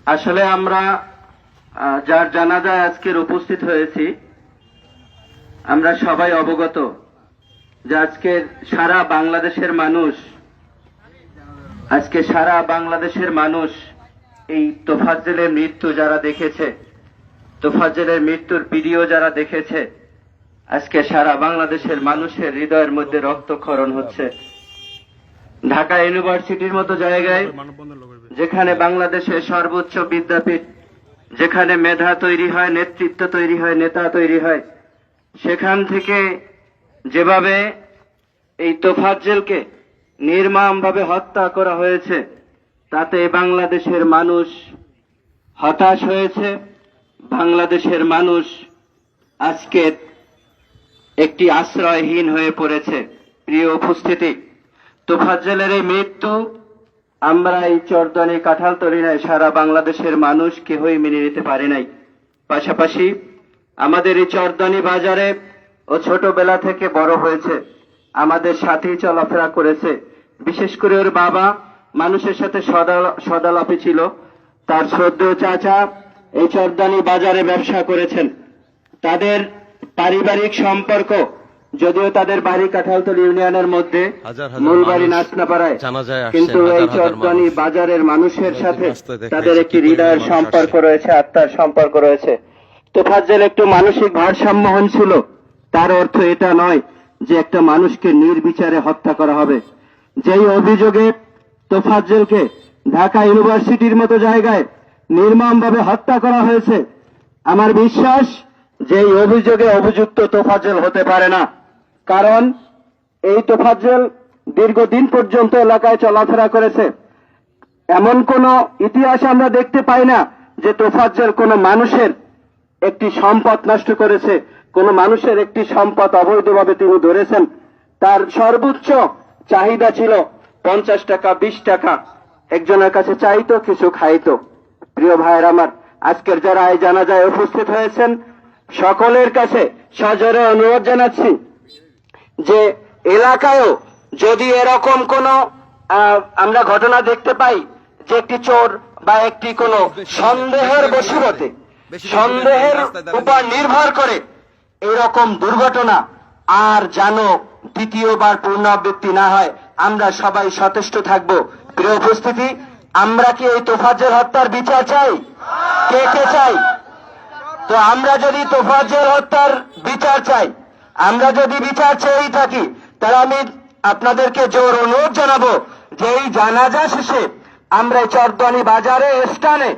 আসলে আমরা যার জানাজায় আজকের উপস্থিত হয়েছি, আমরা সবাই অবগত যে আজকের সারা বাংলাদেশের মানুষ এই তোফাজ্জেলের মৃত্যু যারা দেখেছে, তোফাজ্জেলের মৃত্যুর ভিডিও যারা দেখেছে, আজকে সারা বাংলাদেশের মানুষের হৃদয়ের মধ্যে রক্তক্ষরণ হচ্ছে। ঢাকা ইউনিভার্সিটির মতো জায়গায়, যেখানে বাংলাদেশের সর্বোচ্চ বিদ্যাপীঠ, যেখানে মেধা তৈরি হয়, নেতৃত্ব তৈরি হয়, নেতা তৈরি হয়, সেখান থেকে যেভাবে এই তোফাজ্জেলকে নির্মমভাবে হত্যা করা হয়েছে, তাতে বাংলাদেশের মানুষ হতাশ হয়েছে। বাংলাদেশের মানুষ আজকে একটি আশ্রয়হীন হয়ে পড়েছে। প্রিয় উপস্থিতি, তোফাজ্জেলের এই মৃত্যু আমরা এই চরদনি কাঁঠালতলী নাই, সারা বাংলাদেশের মানুষ কেউই মেনে নিতে পারে নাই। পাশাপাশি আমাদের এই চরদনি বাজারে ও ছোটবেলা থেকে বড় হয়েছে, আমাদের সাথেই চলাফেরা করেছে। বিশেষ করে ওর বাবা মানুষের সাথে সদালাপি ছিল। তার শ্রদ্ধেয় চাচা এই চরদনি বাজারে ব্যবসা করেছেন। তাদের পারিবারিক সম্পর্ক, যদিও তাদের বাড়ি কাঁঠালতলী ইউনিয়নের মধ্যে, মূল বাড়ি নাচনাপাড়ায়, কিন্তু এই চরদনি বাজারের মানুষের সাথে তাদের একটি হৃদয়ের সম্পর্ক রয়েছে, আত্মার সম্পর্ক রয়েছে। তোফাজ্জেল একটু মানসিক ভারসাম্যহীন ছিল, তার অর্থ এটা নয় যে একটা মানুষকে নির্বিচারে হত্যা করা হবে। যেই অভিযোগে তোফাজ্জেলকে ঢাকা ইউনিভার্সিটির মতো জায়গায় নির্মমভাবে হত্যা করা হয়েছে, আমার বিশ্বাস যে এই অভিযোগে অভিযুক্ত তোফাজ্জেল হতে পারে না। কারণ এই তোফাজ্জেল দীর্ঘদিন পর্যন্ত এলাকায় চলাফেরা করেছে। এমন কোন ইতিহাস আমরা দেখতে পাই না যে তোফাজ্জেল কোন মানুষের একটি সম্পদ নষ্ট করেছে, কোন মানুষের একটি সম্পদ অবৈধভাবে তিনি ধরেছেন। তার সর্বোচ্চ চাহিদা ছিল 50 টাকা, 20 টাকা, একজনের কাছে চাইতো, কিছু খাইতো। প্রিয় ভাইয়ের আমার, আজকের যারা এই জানাজায় উপস্থিত হয়েছেন, সকলের কাছে সজোরে অনুরোধ জানাচ্ছি যে এলাকায়ও যদি এরকম কোন আমরা ঘটনা দেখতে পাই যে একটি চোর বা একটি কোন সন্দেহের বশীভূতে, সন্দেহের উপর নির্ভর করে এরকম দুর্ঘটনা আর যেন দ্বিতীয়বার পুনরাবৃত্তি না হয়, আমরা সবাই সচেষ্ট থাকব। প্রিয় উপস্থিতি, আমরা কি এই তোফাজ্জেল হত্যার বিচার চাই? কে কে চাই? তো আমরা যদি তোফাজ্জেল হত্যার বিচার চাই, আমরা যদি বিচার চেয়েই থাকি, তাহলে আমি আপনাদেরকে জোর অনুরোধ জানাবো যে এই জানাজা শেষে আমরা চরদনি বাজারে স্থানে,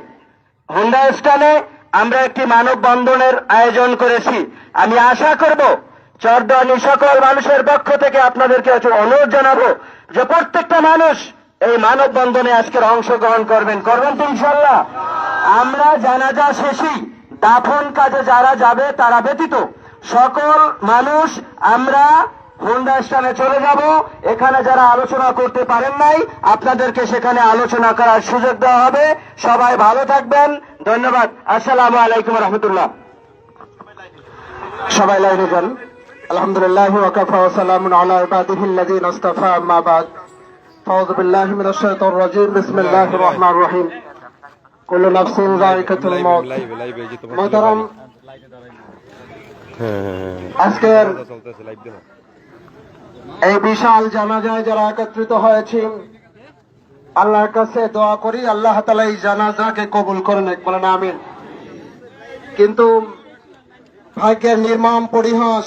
হোন্ডা স্থানে আমরা একটি মানববন্ধনের আয়োজন করেছি। আমি আশা করব চরদনি সকল মানুষের পক্ষ থেকে আপনাদেরকে অনুরোধ জানাবো যে প্রত্যেকটা মানুষ এই মানববন্ধনে আজকের অংশগ্রহণ করবেন তো ইনশাআল্লাহ। আমরা জানাজা শেষেই দাফন কাজে যারা যাবে তারা ব্যতীত সকল মানুষ আমরা হোন্ডা স্থানে চলে যাব। এখানে যারা আলোচনা করতে পারেন নাই, আপনাদেরকে সেখানে আলোচনা করার সুযোগ দেওয়া হবে। সবাই ভালো থাকবেন, ধন্যবাদ। আসসালামু আলাইকুম রহমতুল্লাহ। সবাই লাইনে যান। আলহামদুলিল্লাহ ওয়া কাফা ওয়া সালামুন আলা ইবাদিহিল্লাযিনা ইসতাফা, আম্মা বাদ। আউযু বিল্লাহি মিনাশ শাইতানির রাজীম। বিসমিল্লাহির রহমানির রহিম। কুল্লু নাফসিন যায়িকাতুল মাউত। মুহতারাম, আজকের এই বিশাল জানাজায় যারা একত্রিত হয়েছে, আল্লাহর কাছে দোয়া করি আল্লাহ তাআলা এই জানাজাকে কবুল করেন, বলেন আমিন। কিন্তু ভাগ্যের নির্মম পরিহাস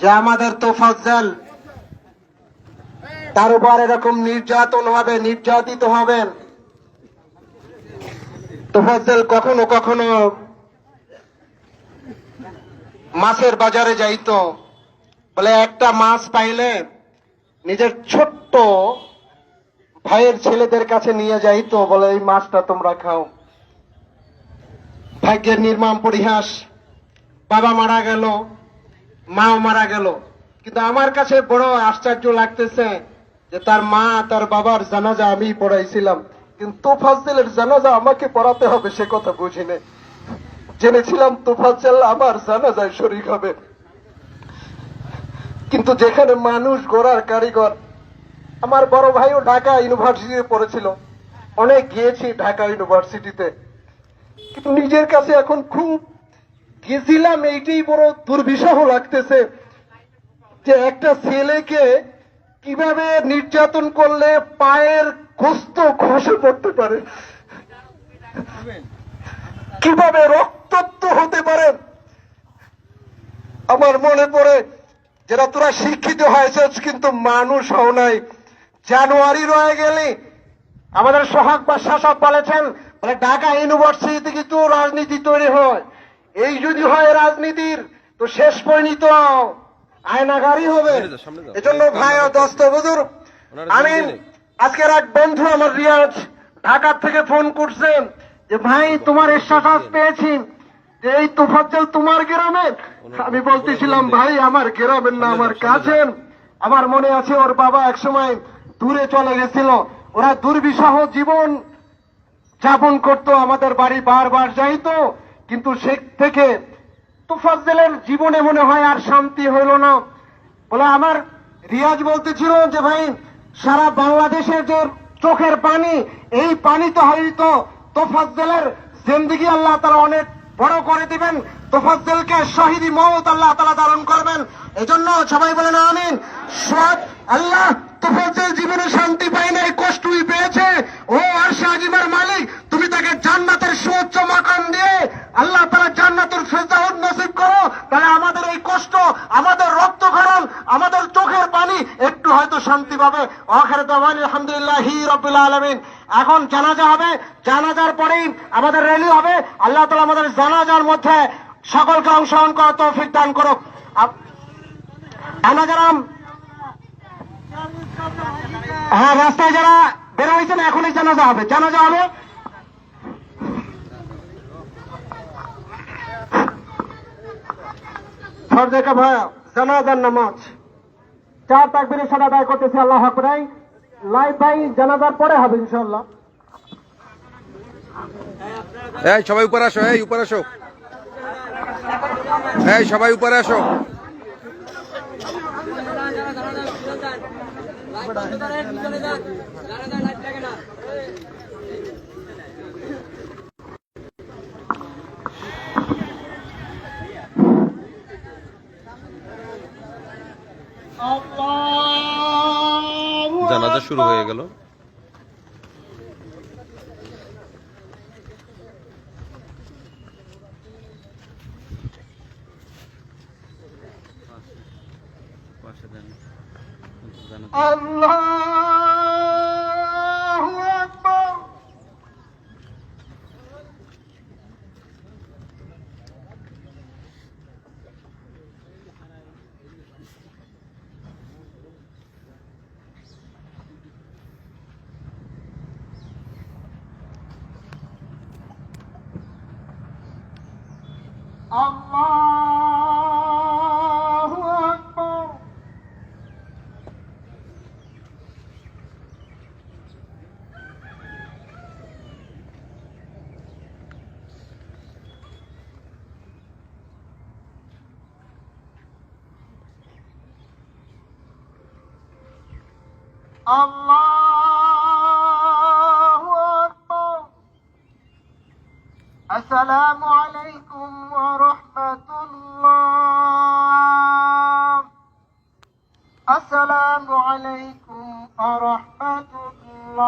যে আমাদের তোফাজ্জেল, তার উপর এরকম নির্যাতন হবে, নির্যাতিত হবেন। তোফাজ্জেল কখনো কখনো মাছের বাজারে যাইতো, বলে একটা মাছ পাইলে নিজের ছোট্ট ভাইয়ের ছেলেদের কাছে নিয়ে যাইতো, বলে এই মাছটা তোমরা খাও। ভাগ্যের নির্মম পরিহাস, বাবা মারা গেল, মাও মারা গেল। কিন্তু আমার কাছে বড় আশ্চর্য লাগতেছে যে তার মা তার বাবার জানাজা আমি পড়াইছিলাম, কিন্তু তোফাজ্জেলের জানাজা আমাকে পড়াতে হবে সে কথা বুঝিনি। জেনেছিলাম তোফাজ্জেল আমার জানাজায় শরীক হবে, কিন্তু যেখানে মানুষ গড়ার কারিগর, আমার বড় ভাইও ঢাকা ইউনিভার্সিটিতে পড়েছিল, অনেক গিয়েছি ঢাকা ইউনিভার্সিটিতে, কিন্তু নিজের কাছে এখন খুব গেছিলাম এইটাই বড় দুর্বিষহ লাগতেছে যে একটা ছেলেকে কিভাবে নির্যাতন করলে পায়ের গোস্ত খসে পড়তে পারে, কিভাবে রক্তাক্ত হতে পারে। আমার মনে পড়ে যারা তোরা শিক্ষিত হয়েছিস কিন্তু মানুষ হও নাই, জানুয়ারি রয়ে গেলে আমাদের সোহাগ বা শাসক বলেছেন বলে ঢাকা ইউনিভার্সিটি কিন্তু রাজনীতি তৈরি হয়, এই যদি হয় রাজনীতির তো শেষ পরিণত আয়নাগারই হবে। এজন্য ভাই ও দোস্ত বুজুর, আমি আজকের এক বন্ধু আমার রিয়াজ ঢাকা থেকে ফোন করছেন যে ভাই তোমার স্ট্যাটাস পেয়েছি যে এই তোফাজ্জল তোমার গ্রামের। আমি বলতেছিলাম ভাই আমার গ্রামের না, আমার কাছের। আমার মনে আছে ওর বাবা একসময় দূরে চলে গেছিল, ওরা দুর্বিষহ জীবন যাপন করতো, আমাদের বাড়ি বারবার যাইতো, কিন্তু সে থেকে তোফাজ্জলের জীবনে মনে হয় আর শান্তি হইল না। বলে আমার রিয়াজ বলতেছিল যে ভাই সারা বাংলাদেশের যে চোখের পানি, এই পানি তো হয়তো তোফাজ্জলের জিন্দেগি আল্লাহ তাআলা অনেক বড় করে দিবেন, তোফাজ্জলকে শহীদি মওত আল্লাহ তাআলা দান করবেন। এজন্য সবাই বলেন আমিন। সৎ আল্লাহ তোফাজ্জল জীবনে শান্তি পায় নাই, কষ্টই পেয়েছে। ও আরশে আজিমের মালিক, তুমি তাকে জান্নাতের সুউচ্চ মাকাম দিয়ে আল্লাহ তাআলা জান্নাতুল ফিরদাউস নসিব করো, তাহলে আমাদের এই কষ্ট, আমাদের রক্তক্ষরণ, আমাদের চোখের পানি একটু হয়তো শান্তি পাবে। আখির দাওয়ানা আলহামদুলিল্লাহি রাব্বিল আলামিন। এখন জানাজা হবে, জানাজার পরেই আমাদের র্যালি হবে। আল্লাহ তাআলা আমাদের জানাজার মধ্যে সকলকে অংশগ্রহণ করার তৌফিক দান করুক। যারা হ্যাঁ রাস্তায় যারা বের হয়েছেন এখনই জানাজা হবে, জানাজা হবে। ফরজে ভাইয়া জানাজার নামাজ 4 তাকবীরের সাথে আদায় করতেছি। আল্লাহু আকবার। লাইভ ভাই জানাজার পরে হবে ইনশাআল্লাহ। এই সবাই উপরে আসো, এই উপরে আসো, এই সবাই উপরে আসো। জানাজা শুরু হয়ে গেল। আল্লাহু আকবার। আল্লাহু আকবার। আল্লাহু আকবার। আসসালামু আলাইকুম ওয়া রাহমাতুল্লাহ। আসসালামু আলাইকুম ওয়া রাহমাতুল্লাহ।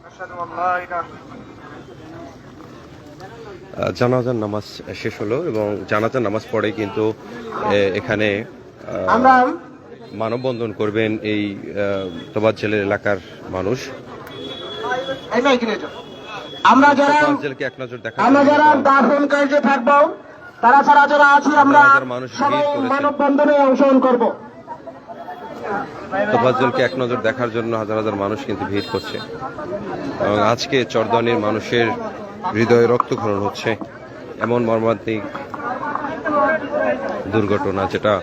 আশহাদু আল্লা ইলাহা জানাজার নামাজ শেষ হলো এবং জানাজার নামাজ পড়ে কিন্তু এখানে আমরা মানববন্ধন করবেন এই তোফাজ্জলের এলাকার মানুষ। আমরা যারা তোফাজ্জলকে এক নজর দেখা, আমরা যারা দাফন কার্যে থাকবো, তারা ছাড়া যারা আছি আমরা সবাই মানববন্ধনে অংশগ্রহণ করব। তোফাজ্জলকে এক নজর দেখার জন্য হাজার হাজার মানুষ কিন্তু ভিড় করছে এবং আজকে চরদানির মানুষের হৃদয়ে রক্তক্ষরণ হচ্ছে। এমন মর্মান্তিক দুর্ঘটনা যেটা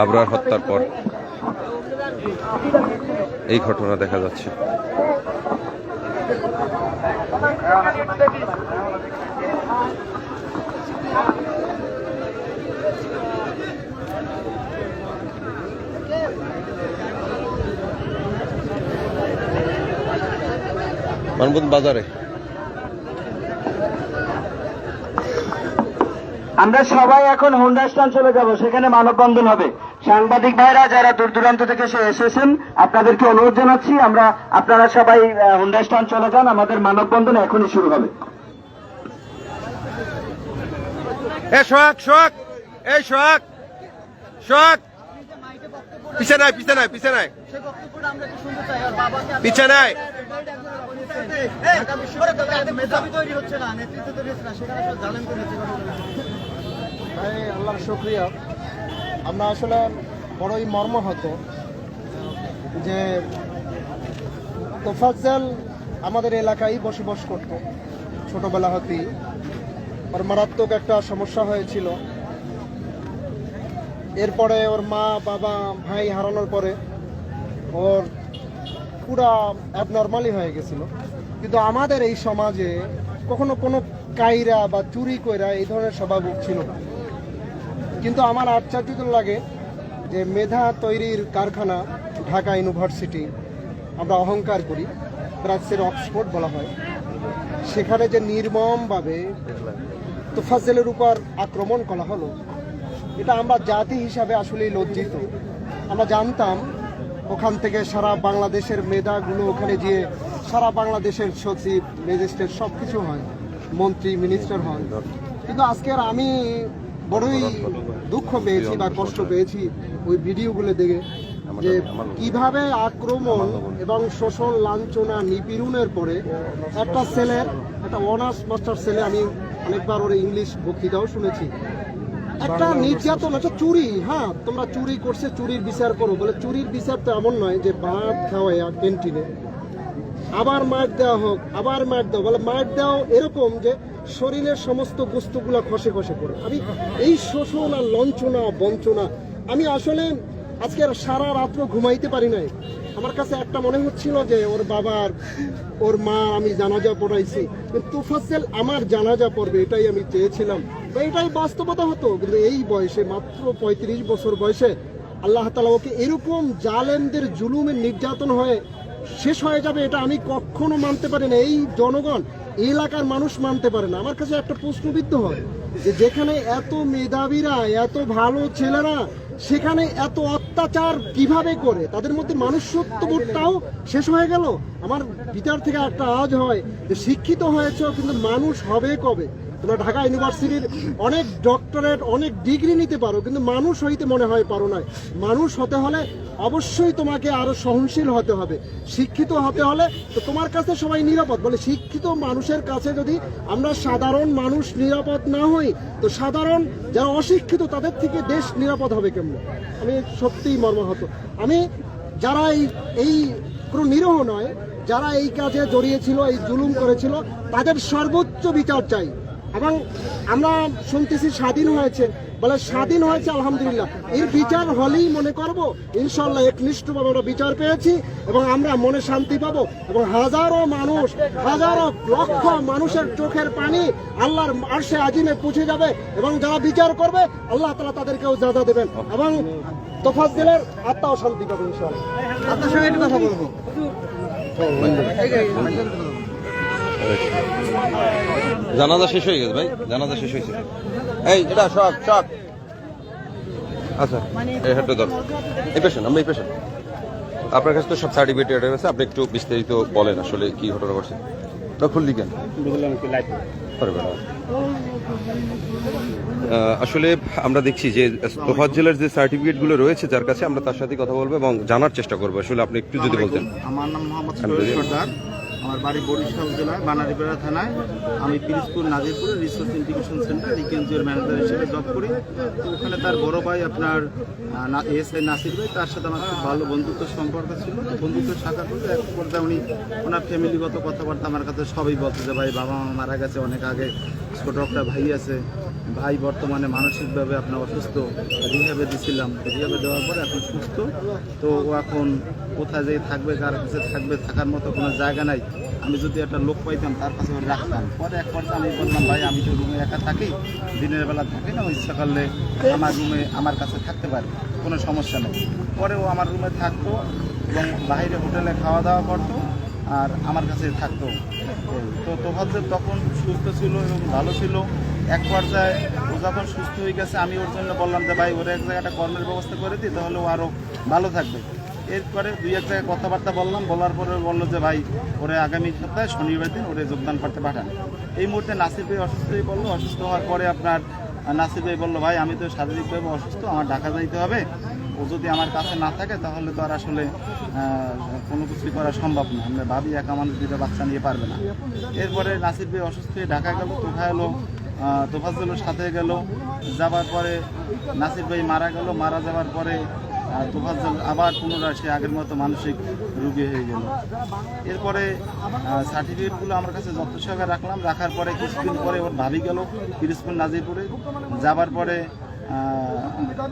আবরার হত্যার পর এই ঘটনা দেখা যাচ্ছে। মানববন্ধন বাজারে। আমরা সবাই এখন হোন্ডা স্ট্যান্ড চলে যাব, সেখানে মানববন্ধন হবে। সাংবাদিক ভাইরা যারা দূর দূরান্ত থেকে এসেছেন আপনাদেরকে অনুরোধ জানাচ্ছি, আপনারা সবাই হোন্ডা স্ট্যান্ড চলে যান, আমাদের মানববন্ধন এখনই শুরু হবে। সোহাগ সোহাগ এই সোহাগ সোহাগ পিছে নাই পিছে নাই পিছে নাই পিছে নাই। আল্লাহর শুকরিয়া। আমরা আসলে বড়ই মর্মাহত যে তোফাজ্জল আমাদের এলাকায় বসবাস করত। ছোটবেলা হতেই ওর মারাত্মক একটা সমস্যা হয়েছিল। এরপরে ওর মা বাবা ভাই হারানোর পরে ওর পুরা অ্যাবনর্মালি হয়ে গেছিল। কিন্তু আমাদের এই সমাজে কখনো কোনো কায়রা বা চুরি কইরা এই ধরনের স্বভাব ছিল না। কিন্তু আমার আশ্চর্য লাগে যে মেধা তৈরির কারখানা ঢাকা ইউনিভার্সিটি, আমরা অহংকার করি, ব্রাজিলের অক্সফোর্ড বলা হয়, সেখানে যে নির্মমভাবে তোফাজ্জলের উপর আক্রমণ করা হলো, এটা আমরা জাতি হিসাবে আসলেই লজ্জিত। আমরা জানতাম ওখান থেকে সারা বাংলাদেশের মেধাগুলো ওখানে গিয়ে সারা বাংলাদেশের সচিব ম্যাজিস্ট্রেট সব কিছু হয়, মন্ত্রী মিনিস্টার হয়। কিন্তু আজকে আমি বড়ই দুঃখ পেয়েছি বা কষ্ট পেয়েছি ওই ভিডিওগুলো দেখে, যে কিভাবে আক্রমণ এবং শোষণ লাঞ্ছনা নিপীড়নের পরে একটা ছেলের, একটা অনার্স মাস্টার ছেলে, আমি অনেকবার ওর ইংলিশ বক্তৃতাও শুনেছি, একটা নির্যাতন, একটা চুরি। হ্যাঁ, তোমরা চুরি করছে, চুরির বিচার করো। বলে চুরির বিচার তো এমন নয় যে ভাত খাওয়াইয়া ক্যান্টিনে আবার মার দেওয়া হোক, আবার মার দাও, বলে মার দাও এরকম যে শরীরের সমস্ত বস্তুগুলা খসে খসে পড়ে। আমি এই শোষণ আর লঞ্চনা বঞ্চনা, আমি আসলে আজকে সারা রাত্র ঘুমাইতে পারি নাই। আমার কাছে একটা মনে হচ্ছিল যে ওর বাবার, ওর মা, আমি জানাজা পড়াইছি, তোফাজ্জল আমার জানাজা পড়বে, এটাই আমি চেয়েছিলাম, এটাই বাস্তবতা হতো। কিন্তু এই বয়সে, মাত্র 35 বছর বয়সে, আল্লাহ তাআলা ওকে এরকম জালেমদের জুলুমের নির্যাতন হয়ে শেষ হয়ে যাবে, এটা আমি কখনো মানতে পারি না। এই জনগণ, এলাকার মানুষ মানতে পারে না। আমার কাছে একটা প্রশ্নবিদ্ধ হয় যে যেখানে এত মেধাবীরা, এত ভালো ছেলেরা, সেখানে এত অত্যাচার কিভাবে করে, তাদের মধ্যে মানুষত্ববোধটাও শেষ হয়ে গেল। আমার ভিতর থেকে একটা আওয়াজ হয় যে শিক্ষিত হয়েছ, কিন্তু মানুষ হবে কবে? তোমরা ঢাকা ইউনিভার্সিটির অনেক ডক্টরেট, অনেক ডিগ্রি নিতে পারো, কিন্তু মানুষ হইতে মনে হয় পারো না। মানুষ হতে হলে অবশ্যই তোমাকে আরো সহনশীল হতে হবে, শিক্ষিত হতে হলে তো তোমার কাছে সবাই নিরাপদ। বলে শিক্ষিত মানুষের কাছে যদি আমরা সাধারণ মানুষ নিরাপদ না হই, তো সাধারণ যারা অশিক্ষিত তাদের থেকে দেশ নিরাপদ হবে কেমন? আমি সত্যিই মর্মাহত। আমি যারা এই কোনো নিরীহ নয়, যারা এই কাজে জড়িয়েছিল, এই জুলুম করেছিল, তাদের সর্বোচ্চ বিচার চাই। এবং আমরা শুনতেছি স্বাধীন হয়েছে, বলে স্বাধীন হয়েছে আলহামদুলিল্লাহ, এর বিচার হলেই মনে করব ইনশাল্লাহ একনিষ্ঠভাবে আমরা বিচার পেয়েছি এবং আমরা মনে শান্তি পাবো। এবং হাজারো মানুষ, হাজারো লক্ষ মানুষের চোখের পানি আল্লাহর আরশে আজিমে পৌঁছে যাবে এবং যারা বিচার করবে আল্লাহ তাআলা তাদেরকেও জাযা দেবেন এবং তোফাজ্জলের আত্মাও শান্তি পাবে ইনশাআল্লাহ। আপনার সঙ্গে একটু কথা বলবো। জানাজা শেষ হয়ে গেছে ভাই, জানাজা শেষ হয়েছে। এই এটা সব সব আচ্ছা, এই হাতটা ধর, এই পেশেন্ট, আমরা এই পেশেন্ট। আপনার কাছে তো সব সার্টিফিকেট আছে, আপনি একটু বিস্তারিত বলেন আসলে কি ঘটনা ঘটছে। ডক্টর লিখেন আসলে আমরা দেখছি যে তোফাজ্জলের যে সার্টিফিকেটগুলো রয়েছে যার কাছে, আমরা তার সাথে কথা বলবো এবং জানার চেষ্টা করবো। আসলে আপনি একটু যদি বলতেন। আমার নাম মোহাম্মদ সোহেল সর্দার, আমার বাড়ি বরিশাল জেলায় বানারীপাড়া থানায়। আমি পিরিজপুর নাজিরপুরে রিসোর্স ইন্টিগ্রেশন সেন্টার রিকেনজিওর ম্যানেজার হিসেবে জব করি। তো ওখানে তার বড় ভাই আপনার এসআই নাসির ভাই, তার সাথে আমার খুব ভালো বন্ধুত্ব সম্পর্ক ছিল। বন্ধুত্বের শাখা করতে এক পর্যায়ে উনি ওনার ফ্যামিলিগত কথাবার্তা আমার কাছে সবই বলতে, যে ভাই বাবা মা মারা গেছে অনেক আগে, ছোট একটা ভাই আছে, ভাই বর্তমানে মানসিকভাবে আপনার অসুস্থ, রিহ্যাবে দিয়েছিলাম, রিহ্যাবে দেওয়ার পরে এখন সুস্থ। তো ও এখন কোথায় যেয়ে থাকবে, কার কাছে থাকবে, থাকার মতো কোনো জায়গা নাই। আমি যদি একটা লোক পাইতাম তার কাছে রাখতাম। পরে এক পর্যায়ে আমি বললাম, ভাই আমি তো রুমে একা থাকি, দিনের বেলা থাকি না, ইচ্ছা করলে আমার রুমে আমার কাছে থাকতে পারে, কোনো সমস্যা নেই। পরে ও আমার রুমে থাকতো এবং বাইরে হোটেলে খাওয়া দাওয়া করতো। আর আমার কাছে থাকতো। তো তোফাজ্জল তখন সুস্থ ছিল এবং ভালো ছিল। এক পর্যায়ে ও যখন সুস্থ হয়ে গেছে আমি ওর জন্য বললাম যে ভাই ওরা এক জায়গায় একটা কর্মের ব্যবস্থা করে দিই, তাহলে ও আরও ভালো থাকবে। এরপরে দুই এক জায়গায় কথাবার্তা বললাম, বলার পরে বললো যে ভাই ওরে আগামী সপ্তাহে শনিবার দিন ওরে যোগদান করতে পাঠান। এই মুহূর্তে নাসির ভাই অসুস্থ হয়ে পড়লো। অসুস্থ হওয়ার পরে আপনার নাসির ভাই বললো ভাই আমি তো শারীরিকভাবে অসুস্থ, আমার ঢাকা যাইতে হবে, ও যদি আমার কাছে না থাকে তাহলে তো আর আসলে কোনো কিছুই করা সম্ভব না, আমরা ভাবি একা মানুষ দুটো বাচ্চা নিয়ে পারবে না। এরপরে নাসির ভাই অসুস্থ হয়ে ঢাকা গেল, তোফা এলো, তোফাজ্জলের সাথে গেল। যাবার পরে নাসির ভাই মারা গেল। মারা যাওয়ার পরে তোফাজ্জল আবার পুনরায় সে আগের মতো মানসিক রোগী হয়ে গেল। এরপরে সার্টিফিকেটগুলো আমার কাছে যত্ন সহকারে রাখলাম। রাখার পরে কিছুদিন পরে ওর ভাবি গেল পিরোজপুর নাজিরপুরে। যাবার পরে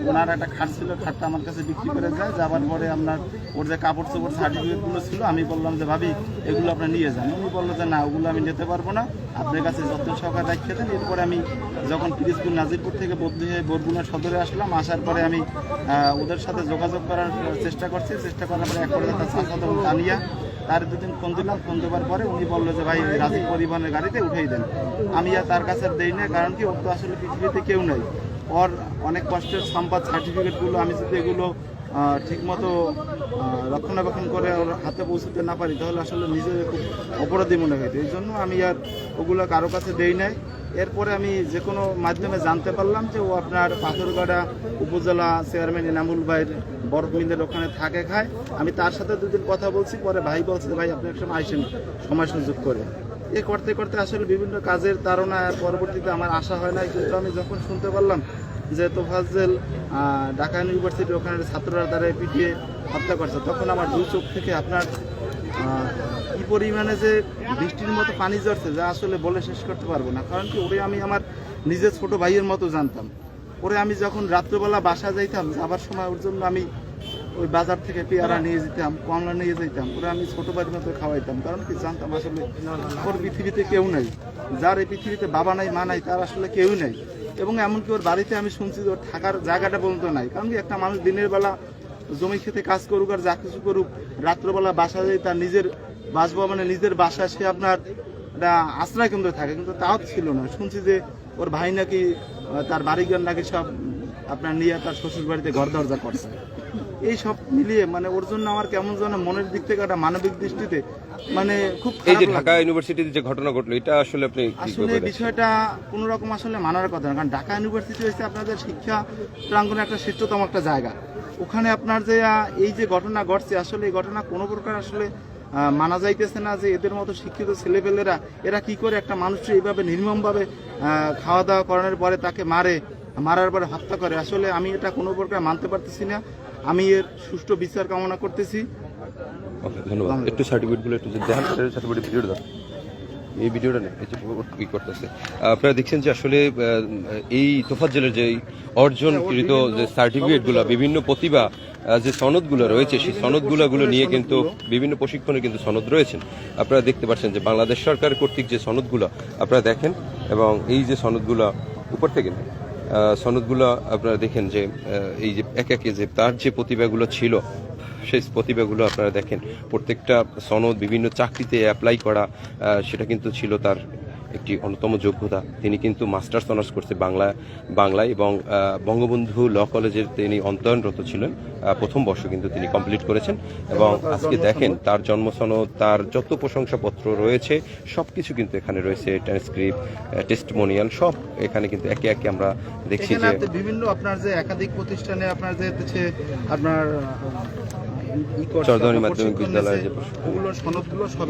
ওনার একটা খাট ছিল, খাটটা আমার কাছে বিক্রি করে যায়। যাবার পরে আপনার ওর যে কাপড় চোপড় সার্টিফিকেটগুলো ছিল আমি বললাম যে ভাবি এগুলো আপনি নিয়ে যান। উনি বললো যে না ওগুলো আমি নিতে পারবো না, আপনার কাছে যত্ন সহকারে রাখিয়ে দেন। এরপরে আমি যখন পিরোজপুর নাজিরপুর থেকে বদলি হয়ে বরগুনা সদরে আসলাম, আসার পরে আমি ওদের সাথে যোগাযোগ করার চেষ্টা করার পরে এক পর্যায়ে তার চাচা তানিয়া তার দুদিন ফোন দিলাম। ফোন দেওয়ার পরে উনি বললো যে ভাই রাজীব পরিবহনের গাড়িতে উঠেই দেন। আমি আর তার কাছে দেই না, কারণ কি ওর তো আসলে পৃথিবীতে কেউ নেই। ওর অনেক কষ্টের সম্পদ সার্টিফিকেটগুলো আমি যদি এগুলো ঠিকমতো রক্ষণাবেক্ষণ করে ওর হাতে পৌঁছতে না পারি তাহলে আসলে নিজের খুব অপরাধী মনে হয়। এই জন্য আমি আর ওগুলো কারো কাছে দেই নাই। এরপরে আমি যে কোনো মাধ্যমে জানতে পারলাম যে ও আপনার পাথরগাড়া উপজেলা চেয়ারম্যান এনামুল ভাইয়ের বরফ মিলের ওখানে থাকে খায়। আমি তার সাথে দুদিন কথা বলছি, পরে ভাই বলছে যে ভাই আপনি একসময় আইসেন সময় সুযোগ করে। এ করতে করতে আসলে বিভিন্ন কাজের তাড়না আর পরবর্তীতে আমার আশা হয় না। কিন্তু আমি যখন শুনতে পারলাম যে তোফাজ্জল ঢাকা ইউনিভার্সিটি ওখানে ছাত্ররা দ্বারা পিটিয়ে হত্যা করছে, তখন আমার দুই চোখ থেকে আপনার কি পরিমাণে যে বৃষ্টির মতো পানি ঝরছে যা আসলে বলে শেষ করতে পারবো না। কারণ কি ওরে আমি আমার নিজের ছোট ভাইয়ের মতো জানতাম। ওরে আমি যখন রাত্রবেলা বাসা যাইতাম, যাবার সময় ওর জন্য আমি ওই বাজার থেকে পেয়ারা নিয়ে যেতাম, কমলা নিয়ে যেতাম, ওরা আমি ছোটো ভাইয়ের মতো খাওয়াইতাম। কারণ কি জানতাম আসলে ওর পৃথিবীতে কেউ নেই, যার এই পৃথিবীতে বাবা নাই মা নাই তার আসলে কেউ নেই। এবং এমনকি ওর বাড়িতে আমি শুনছি যে ওর থাকার জায়গাটা পর্যন্ত নাই। কারণ কি একটা মানুষ দিনের বেলা জমি খেতে কাজ করুক আর যা কিছু করুক, রাত্রবেলা বাসা যায় তার নিজের বাসভবনে নিজের বাসায় সে আপনার একটা আশ্রয় কেন্দ্র থাকে, কিন্তু তাও ছিল না। শুনছি যে ওর ভাই নাকি তার বাড়িঘর নাকি সব আপনার নিয়ে তার শ্বশুর বাড়িতে ঘর দরজা করছে। এই সব মিলিয়ে মানে ওর জন্য আমার কেমন যেন মনের দিক থেকে একটা মানবিক দৃষ্টিতে মানে খুব এই যে খারাপ ঢাকা লাগে। ইউনিভার্সিটিতে যে ঘটনা ঘটলো এটা আসলে আপনি কি আসলে করবেন? বিষয়টা কোন রকম আসলে মানার কথা না, কারণ ঢাকা ইউনিভার্সিটি হচ্ছে আপনাদের শিক্ষা প্রাঙ্গণে একটা শ্রেষ্ঠতম একটা জায়গা। ওখানে আপনার যে এই যে ঘটনা ঘটছে আসলে এই ঘটনা কোনো প্রকার আসলে মানা যাইতেছে না যে এদের মতো শিক্ষিত ছেলেপেলেরা এরা কি করে একটা মানুষকে এইভাবে নির্মমভাবে খাওয়া দাওয়া করানোর পরে তাকে মারার পরে হত্যা করে। আসলে আমি এটা কোনো প্রকার মানতে পারতেছি না। আমি এর সুষ্ঠু বিচার কামনা করতেছি। ওকে, ধন্যবাদ। একটু সার্টিফিকেটগুলো একটু যদি দেখান, সার্টিফিকেট ভিডিওটা দাও। এই ভিডিওটা নেই, এই যে ই করতেছে আপনারা দেখছেন যে আসলে এই তোফাজ্জলের যে অর্জনকৃত যে সার্টিফিকেটগুলো, বিভিন্ন প্রতিভা যে সনদগুলো রয়েছে সেই সনদগুলো নিয়ে কিন্তু বিভিন্ন প্রশিক্ষণে কিন্তু সনদ রয়েছেন। আপনারা দেখতে পাচ্ছেন যে বাংলাদেশ সরকার কর্তৃক যে সনদগুলো আপনারা দেখেন, এবং এই যে সনদগুলো উপর থেকে সনদগুলো আপনারা দেখেন যে এই যে একে একে যে তার যে প্রতিভাগুলো ছিল সেই প্রতিভাগুলো আপনারা দেখেন। প্রত্যেকটা সনদ বিভিন্ন চাকরিতে অ্যাপ্লাই করা, সেটা কিন্তু ছিল তার একটি অন্যতম যোগ্যতা। তিনি কিন্তু মাস্টার্স অনার্স করছে বাংলায় এবং বঙ্গবন্ধু ল কলেজের তিনি অধ্যয়নরত ছিলেন। প্রথম বর্ষ কিন্তু তিনি কমপ্লিট করেছেন। এবং আজকে দেখেন তার জন্মসনদ, তার যত প্রশংসাপত্র রয়েছে সবকিছু কিন্তু এখানে রয়েছে, ট্রান্সক্রিপ্ট, টেস্টিমোনিয়াল সব এখানে কিন্তু একে একে আমরা দেখছি যে বিভিন্ন আপনার যে একাধিক প্রতিষ্ঠানে আপনার যে আপনার চরধনী মাধ্যমিক বিদ্যালয়ে যে ওগুলোর সনদগুলো সব